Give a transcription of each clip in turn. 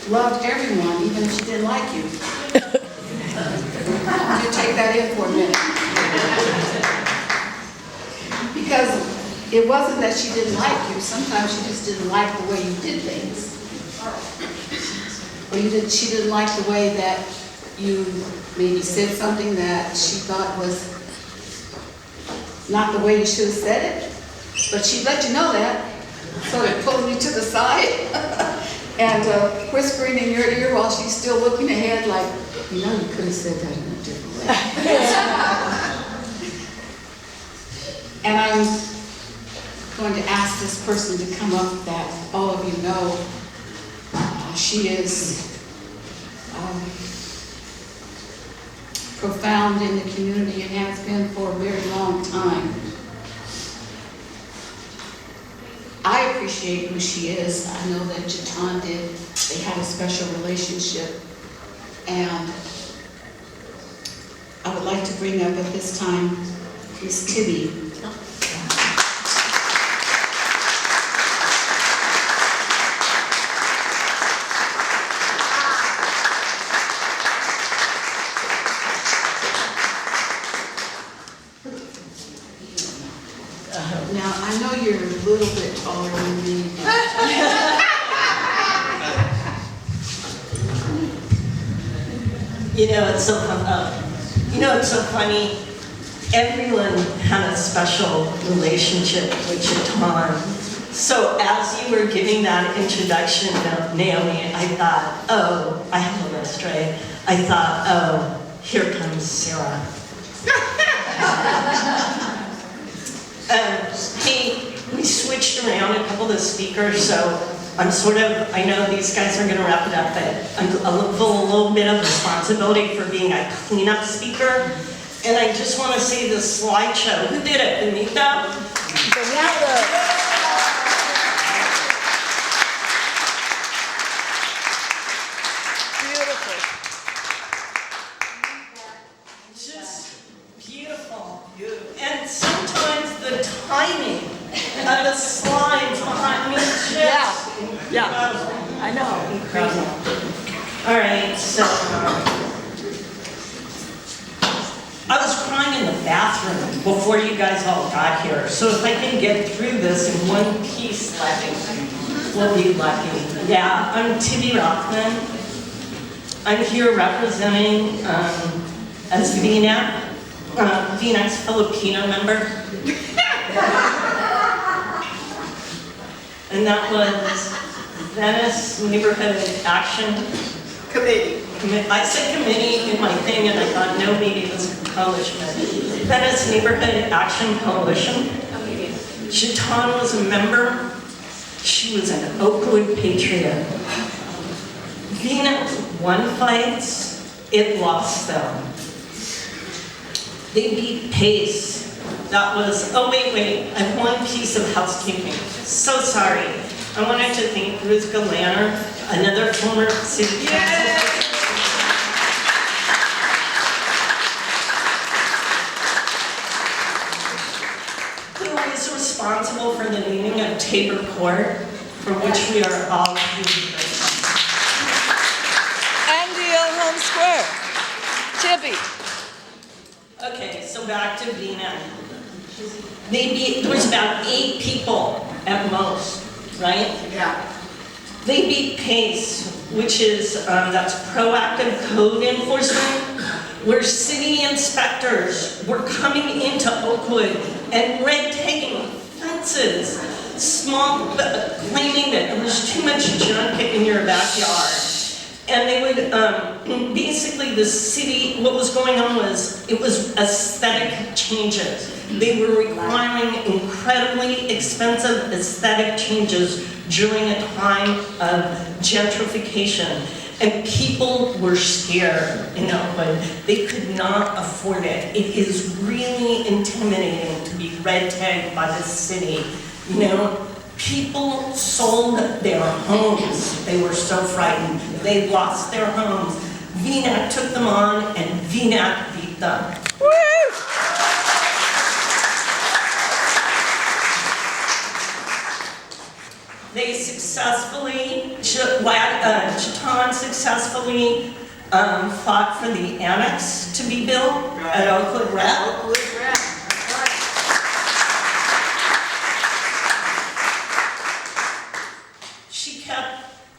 loved everyone, even if she didn't like you. I want you to take that in for a minute. Because it wasn't that she didn't like you. Sometimes she just didn't like the way you did things. Or she didn't like the way that you maybe said something that she thought was not the way you should have said it. But she let you know that. So it pulled you to the side and whispering in your ear while she's still looking ahead like, you know, you could have said that in a different way. And I'm going to ask this person to come up that all of you know. She is profound in the community and has been for a very long time. I appreciate who she is. I know that Jataun did. They had a special relationship. And I would like to bring up at this time Miss Tibby. Now, I know you're a little bit taller than me. It's so funny. Everyone had a special relationship with Jataun. So as you were giving that introduction, Naomi, I thought, oh, I have a list, right? I thought, oh, here comes Sarah. Hey, we switched around a couple of the speakers, so I know these guys are going to wrap it up, but I'm a little bit of responsibility for being a cleanup speaker. And I just want to say the slideshow. Who did it? Benita? Beautiful. Just beautiful. And sometimes the timing of the slides behind me is just incredible. I know. Incredible. All right, so I was crying in the bathroom before you guys all got here. So if I can get through this in one piece, we'll be lucky. Yeah, I'm Tibby Rothman. I'm here representing as VNAC's Filipino member. And that was Venice Neighborhood Action Committee. I said committee in my thing and I thought no meeting was a coalition. Venice Neighborhood Action Coalition. Jataun was a member. She was an Oakwood patriot. VNAC won fights, it lost them. They beat Pace. That was, oh wait, I have one piece of housekeeping. So sorry. I wanted to thank Ruth Galanner, another former city council. Who is responsible for the naming of Tabor Court, for which we are all hugely grateful. Home Square. Tibby. Okay, so back to VNAC. There was about 8 people at most, right? Yeah. They beat PACE, which is, that's proactive code enforcement, where city inspectors were coming into Oakwood and red tagging fences, claiming that there was too much junk in your backyard. And they would, basically the city, what was going on was, it was aesthetic changes. They were requiring incredibly expensive aesthetic changes during a time of gentrification. And people were scared, but they could not afford it. It is really intimidating to be red tagged by the city, People sold their homes. They were so frightened. They lost their homes. VNAC took them on, and VNAC beat them. Woo! They successfully, Jataun successfully fought for the annex to be built at Oakwood Rep.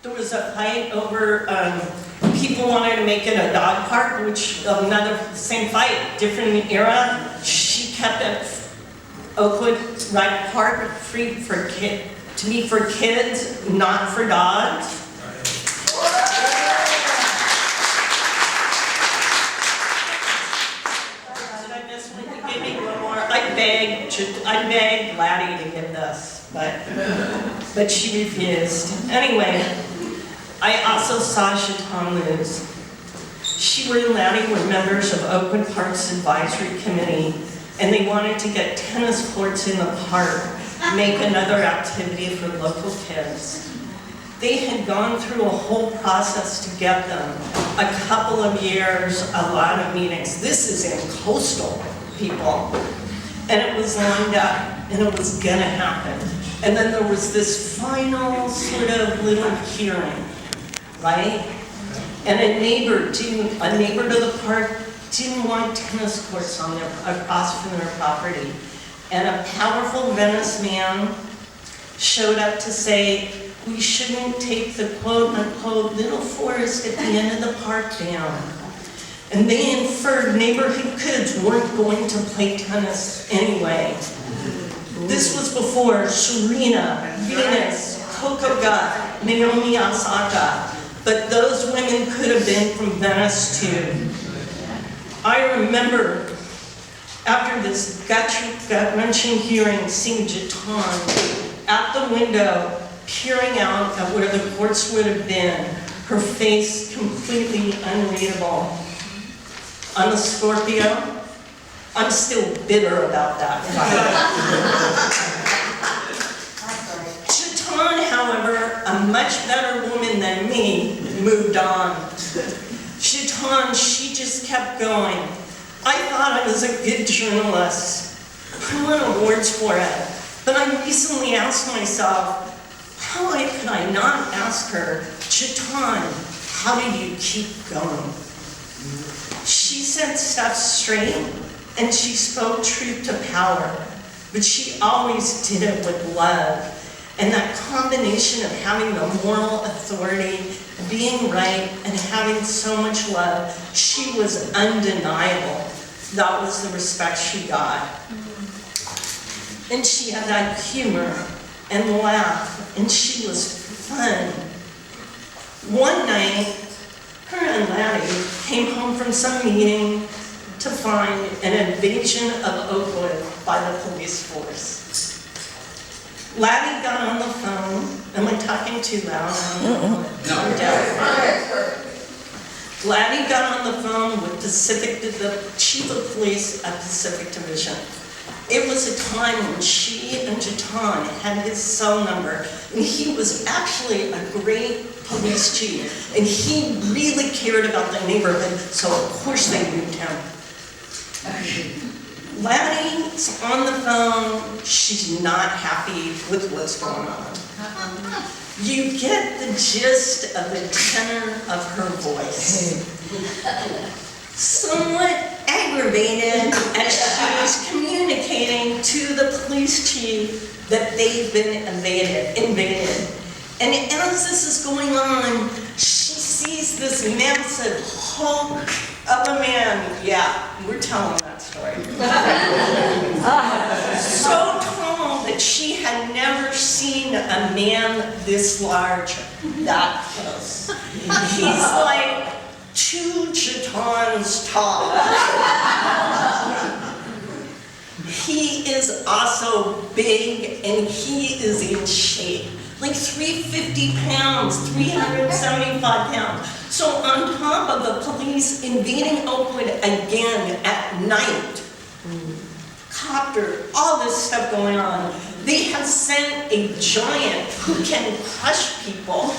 There was a fight over, people wanted to make it a dog park, which same fight, different era. She kept it Oakwood Rec Park free to be for kids, not for dogs. Did I miss one? You give me one more. I begged Laddie to give this, but she refused. Anyway, I also saw Jataun lose. She and Laddie were members of Oakwood Park's advisory committee, and they wanted to get tennis courts in the park, make another activity for local kids. They had gone through a whole process to get them, a couple of years, a lot of meetings. This is in coastal, people. And it was lined up, and it was gonna happen. And then there was this final sort of little hearing, right? And a neighbor to the park didn't want tennis courts across from their property. And a powerful Venice man showed up to say, we shouldn't take the quote-unquote little forest at the end of the park down. And they inferred neighborhood kids weren't going to play tennis anyway. This was before Serena, Venus, Coco Gauff, Naomi Osaka. But those women could have been from Venice too. I remember after this gut-wrenching hearing, seeing Jataun at the window, peering out at where the courts would have been, her face completely unreadable. I'm a Scorpio. I'm still bitter about that fight. Jataun, however, a much better woman than me, moved on. Jataun, she just kept going. I thought I was a good journalist. I won awards for it. But I recently asked myself, how could I not ask her, Jataun, how did you keep going? She said stuff straight, and she spoke truth to power, but she always did it with love. And that combination of having the moral authority, being right, and having so much love, she was undeniable. That was the respect she got. And she had that humor and laugh, and she was fun. One night, her and Laddie came home from some meeting to find an invasion of Oakwood by the police force. Laddie got on the phone. Am I talking too loud? No. I'm deaf. Laddie got on the phone with the chief of police at Pacific Division. It was a time when she and Jataun had his cell number, and he was actually a great police chief, and he really cared about the neighborhood, so of course they moved him. Laddie's on the phone. She's not happy with what's going on. You get the gist of the tenor of her voice. Somewhat aggravated as she was communicating to the police chief that they've been invaded. And as this is going on, she sees this massive hulk of a man. Yeah, we're telling that story. So tall that she had never seen a man this large, that close. He's like 2 Jatauns tall. He is also big, and he is in shape. Like 350 pounds, 375 pounds. So on top of the police invading Oakwood again at night, copter, all this stuff going on, they have sent a giant who can crush people.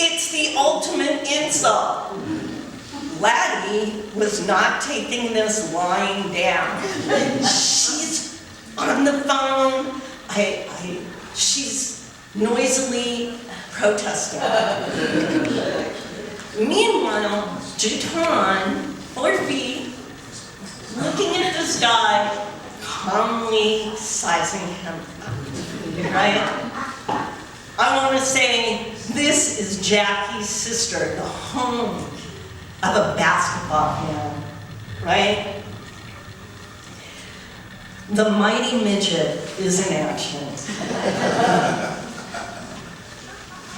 It's the ultimate insult. Laddie was not taking this lying down. She's on the phone. she's noisily protesting. Meanwhile, Jataun, 4 feet, looking at this guy, calmly sizing him up, right? I want to say, this is Jackie's sister, the home of a basketball fan, right? The mighty midget is in action.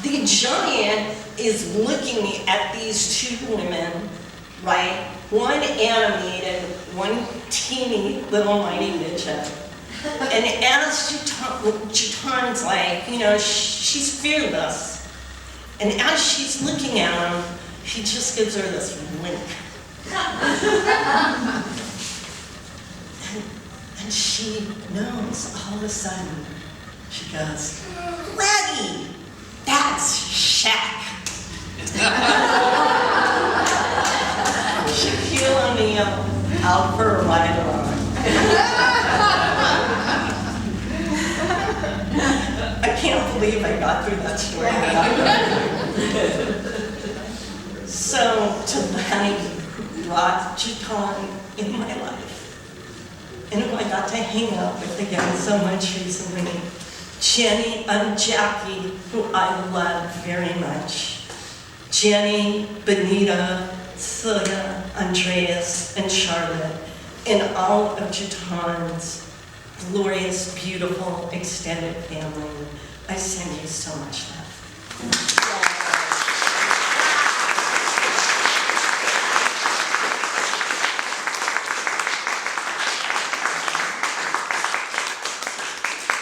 The giant is looking at these 2 women, right? One animated, one teeny little mighty midget. And as Jataun's like, you know, she's fearless. And as she's looking at him, he just gives her this wink. And she knows all of a sudden. She goes, Laggy, that's Shaq. Shaquille O'Neal out for a ride along. I can't believe I got through that story. So, Tibby brought Jataun in my life, and who I got to hang out with again so much recently. Jackie, who I love very much. Jenny, Benita, Celia, Andreas, and Charlotte, and all of Jataun's glorious, beautiful, extended family. I send you so much love.